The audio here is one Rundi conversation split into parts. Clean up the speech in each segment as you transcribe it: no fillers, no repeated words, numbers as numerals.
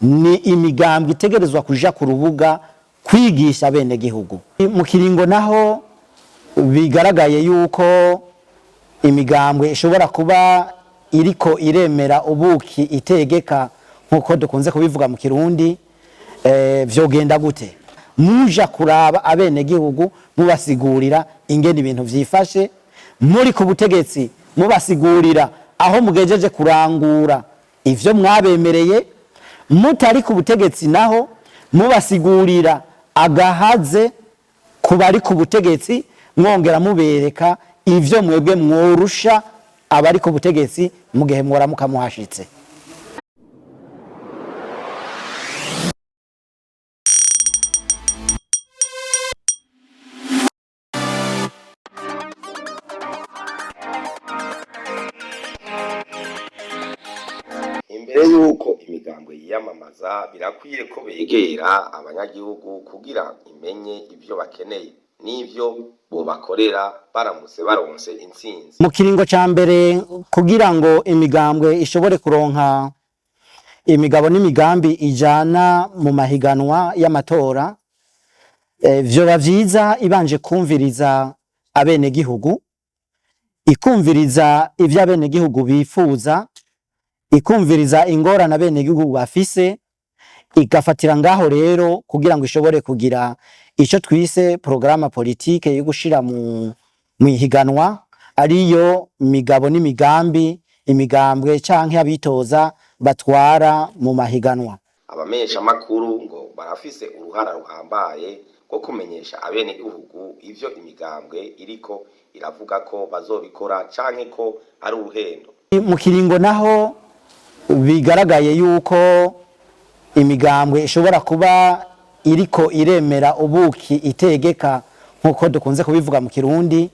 ni imigambwe itegerezwa kuja ku rubuga kwigisha bene gihugu. Mu kiringo naho bigaragaye yuko imigambwe ishobora kuba iriko iremera ubuki itegeka nkuko dukunze kubivuga mu Kirundi, vyogenda gute? Muja kuraba abene gihugu mubasigurira ingene ibintu vyifashe, muri ku butegetsi mubasigurira aho mugejeje kurangura ivyo mwabemereye, mutari ku butegetsi naho mubasigurira agahaze kubari ku butegetsi, mwongera mubereka ivyo mwebwe mworusha abari ku butegetsi mu gihe mworamuka muhashitse. Imbere yuko imigambwe yiyamamaza birakwiye ko begera abanyagihugu kugira imenye ivyo bakeneye n'ivyo bobakorera baramutse baronse intsinzi. Mu kiringo ca mbere kugira ngo imigambwe ishobore kuronka imigabo n'imigambi ijana mu mahiganwa y'amatora, vyoba vyiza ibanje kumviriza abene gihugu, ikumviriza ivyo abene gihugu bifuza, ikumviriza ingorane abene gihugu bafise, igafatira ngaho rero kugira ngo ishobore kugira ico twise programa politike yo gushira mu ihiganwa, ariyo migabo n'imigambi imigambwe canke abitoza batwara mu mahiganwa. Abamenyesha makuru ngo barafise uruhara ruhambaye ko kumenyesha abene gihugu ivyo imigambwe iriko iravuga ko bazobikora canke ko ari uruhendo. Mu kiringo naho bigaragaye yuko imigambwe ishobora kuba iriko iremera ubuki itegeka nkuko dukunze kubivuga mu Kirundi,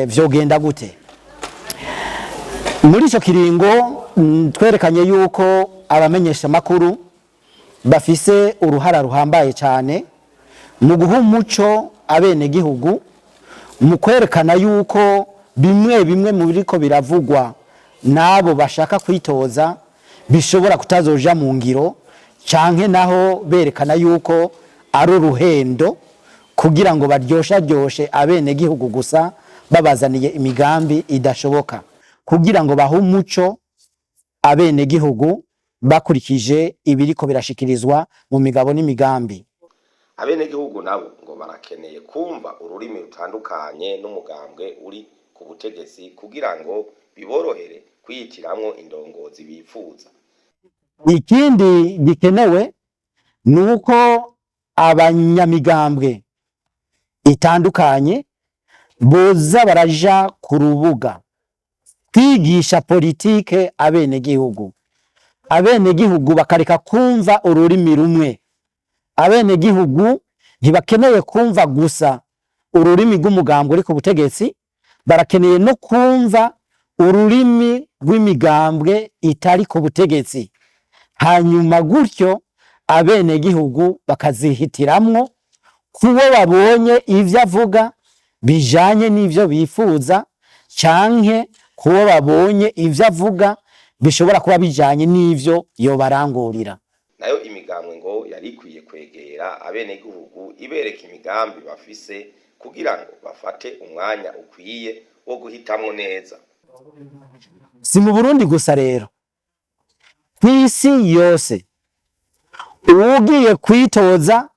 vyogenda gute? Muri ico kiringo twerekanye yuko abamenyesha makuru bafise uruhara ruhambaye cyane mu guha umuco abene gihugu, mu kwerekana yuko bimwe bimwe mu biriko biravugwa nabo bashaka kwitoza bishobora kutazoja mu ngiro, canke naho berekana yuko ari uruhendo kugira ngo baryoshe abene gihugu gusa babazaniye imigambi idashoboka, kugira ngo bahe umuco abene gihugu bakurikije ibiriko birashikirizwa mu migabo n'imigambi. Abene gihugu nabo ngo barakeneye kumva ururimi rutandukanye n'umugambwe uri ku butegetsi kugira ngo biborohere kwiyitiramwo indongozi bifuza. Ikindi gikenewe nuko abanyamigambwe itandukanye boza baraja ku rubuga kwigisha politike abene gihugu. Abene gihugu bakareka kumva ururimi rumwe. Abene gihugu ntibakeneye kumva gusa ururimi rw'umugambwe uri ku butegetsi, barakeneye no kumva ururimi rw'imigambwe itari ku butegetsi. Hanyuma gutyo abene gihugu bakazihitiramwo kubo babonye ivyo avuga bijanye n'ivyo bifuza, canke kubo babonye ivyo avuga bishobora kuba bijanye n'ivyo yobarangurira. Nayo imigambwe ngo yari ikwiye kwegera abene gihugu ibereka imigambi bafise kugira ngo bafate umwanya ukwiye wo guhitamwo neza. Si mu Burundi gusa rero, kw'isi yose ugiye kwitoza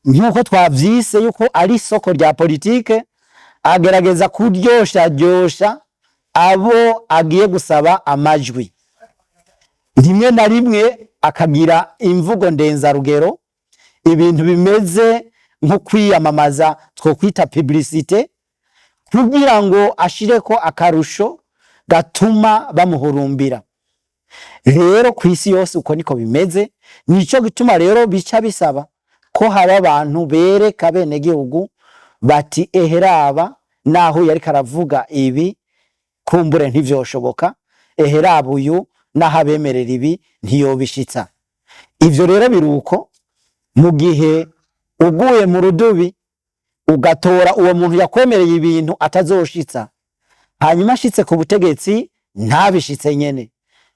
nkuko twavyise yuko ari isoko rya politike, agerageza kuryosha abo agiye gusaba amajwi. Rimwe na rimwe akagira imvugo ndenzarugero, ibintu bimeze nko kwiyamamaza twokwita publicité, kugira ngo ashireko akarusho gatuma bamuhurumbira. Rero kw'isi yose uko niko bimeze, nico gituma rero bica bisaba ko haba abantu bereka bene gihugu bati eheraba naho yari karavuga ibi kumbure ntivyoshoboka, eheraba uyu naho abemerera ibi ntiyobishitsa. Ivyo rero biruko mu gihe uguye mu rudubi ugatora uwo muntu yakwemereye ibintu atazoshitsa, hanyuma ashitse ku butegetsi ntabishitse nyene,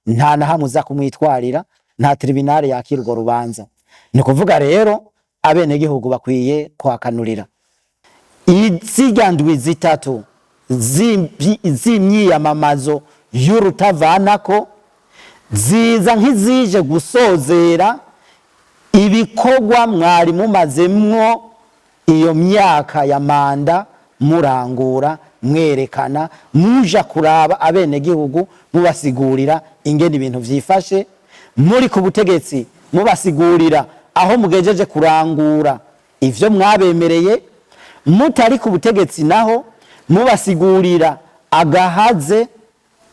nta na hamwe uza kumwitwarira, nta tribunal yakira urwo rubanza. Ni kuvuga rero abenegihugu bakwiye kwakanurira izirya ndwi zitatu z'imyiyamamazo y'urutavanako ziza nk'izije gusozera ibikorwa mwari mumazemwo iyo myaka ya manda murangura mwerekana muja kuraba abenegihugu mubasigurira ingene ibintu vyifashe, muri ku butegetsi mubasigurira aho mugejeje kurangura ivyo mwabemereye, mutari ku butegetsi naho mubasigurira agahaze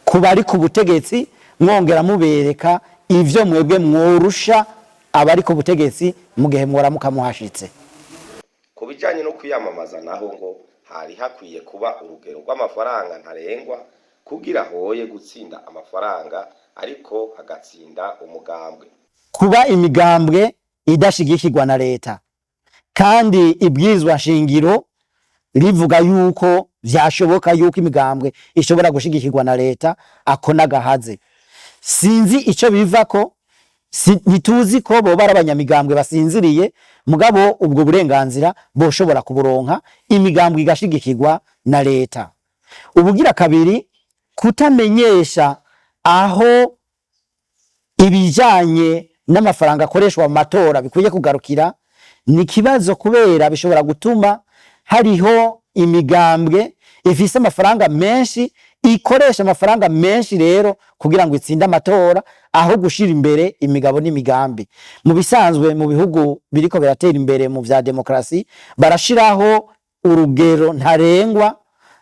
kubari ku butegetsi, mwongera mubereka ivyo mwebwe mworusha abari ku butegetsi mu gihe mworamuka muhashitse. Ku bijanye no kwiyamamaza naho ngo hari hakwiye kuba urugero rw'amafaranga ntarengwa kugira hoye gutsinda amafaranga ariko hagatsinda umugambwe. Kuba imigambwe idashigikirwa na leta kandi ibwirizwa shingiro rivuga yuko vyashoboka yuko imigambwe ishobora gushigikirwa na leta, ako nagahaze. Sinzi ico bivako, ntituzi ko boba ari abanyamigambwe basinziriye, mugabo ubwo burenganzira boshobora kuburonka imigambwe igashigikirwa na leta. Ubugira kabiri, kutamenyesha aho ibijanye n'amafaranga akoreshwa mu matora bikwiye kugarukira ni kibazo, kubera bishobora gutuma hariho imigambwe ifise amafaranga menshi ikoresha amafaranga menshi rero kugira ngo itsinde amatora aho gushira imbere imigabo n'imigambi. Mu bisanzwe mu bihugu biriko biratera imbere mu vya demokrasi barashiraho urugero ntarengwa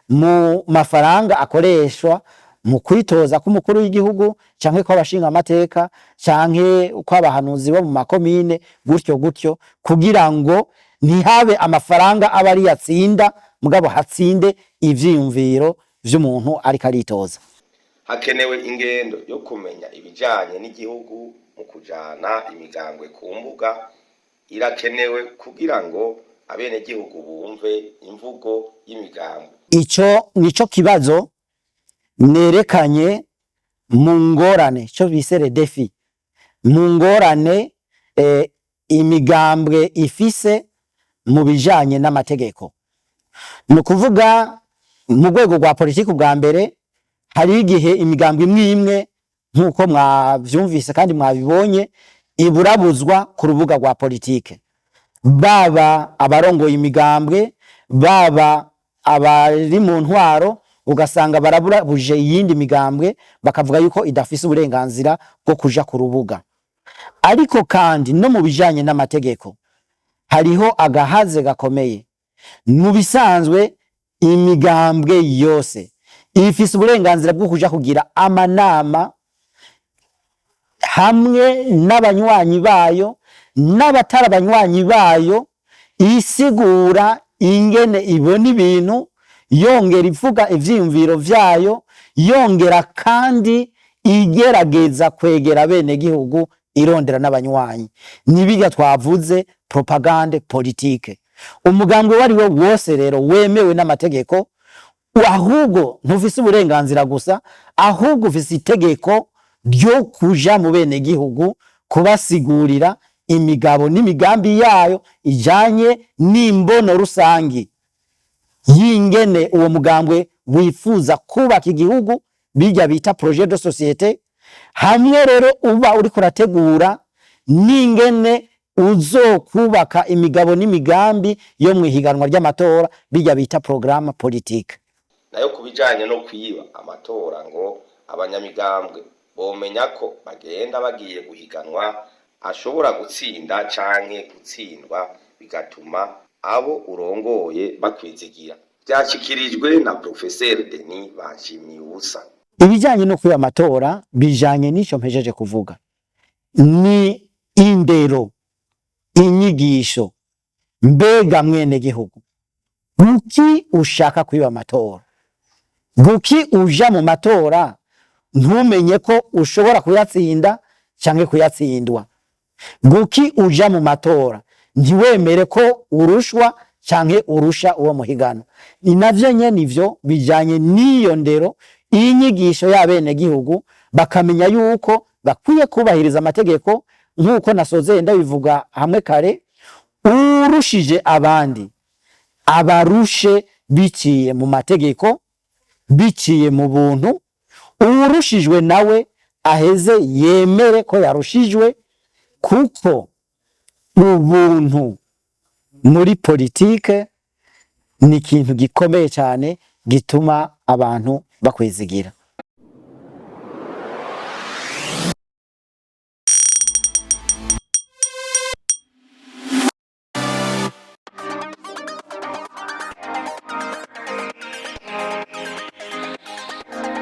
mu mafaranga akoreshwa mu kwitoza k'umukuru w'igihugu canke kw'abashinga amateka canke kw'abahanuzi bo mu makomine gutyo gutyo, kugira ngo ntihabe amafaranga aba ari yatsinda mugabo hatsinde ivyiyumviro vy'umuntu ariko aritoza. Hakenewe ingendo yo kumenya ibijanye n'igihugu mu kujana imigambwe ku mbuga, irakenewe kugira ngo abenegihugu bumve imvugo y'imigambwe. Ico nico kibazo nerekanye mu ngorane cyo bisere defi, mu ngorane imigambwe ifise mu bijanye n'amategeko. Ni kuvuga mu rwego rwa politiki bwa mbere hari igihe imigambwe imwe imwe nk'uko mwavyumvise kandi mwabibonye iburabuzwa ku rubuga rwa politike, baba abarongoye imigambwe baba abari mu ntwaro, ugasanga baraburabuje iyindi migambwe bakavuga yuko idafise uburenganzira bwo kuja ku rubuga. Ariko kandi no mu bijanye n'amategeko hariho agahaze gakomeye. Mu bisanzwe imigambwe yose ifise uburenganzira bwo kuja kugira amanama hamwe n'abanywanyi bayo n'abatari abanywanyi bayo, isigura ingene ibona ibintu, yongera ivuga ivyiyumviro vyayo, yongera kandi igerageza kwegera bene gihugu irondera n'abanywanyi. Nibiga twavuze propagande politike. Umugambwe wari we wose rero wemewe n'amategeko, ahubwo ntufise uburenganzira gusa, ahubwo ufise itegeko ryo kuja mu bene gihugu kubasigurira imigabo n'imigambi yayo ijanye n'imbono rusangi yingene uwo mugambwe wifuza kubaka igihugu, bijya bita projet de société. Hamwe rero uba uri kurategura n'ingene uzokubaka imigabo n'imigambi yo mwihiganwa ry'amatora, bijya bita programme politique. Nayo kubijanye no kwiba amatora ngo abanyamigambwe bomenya ko bagenda bagiye guhiganwa ashobora gutsinda canke gutsindwa, bigatuma abo urongoye bakwizigira. Byashikirijwe na Professeur Denis Banshimiyubusa. Ibijanye no kwiba amatora bijanye n'ico mpejeje kuvuga, ni indero, inyigisho. Mbega mwene gihugu, guki ushaka kwiba amatora? Guki uja mu matora ntumenye ko ushobora kuyatsinda canke kuyatsindwa? Guki uja mu matora ntiwemere ko urushwa canke urusha uwo muhigano? Ni navyo nyene ivyo bijanye n'iyo ndero, inyigisho y'abene gihugu bakamenya yuko bakwiye kubahiriza amategeko nk'uko nasoze ndabivuga hamwe kare, urushije abandi abarushe biciye mu mategeko, biciye mu buntu, urushijwe nawe aheze yemere ko yarushijwe, kuko ubuntu muri politike ni ikintu gikomeye cyane gituma abantu bakwizigira.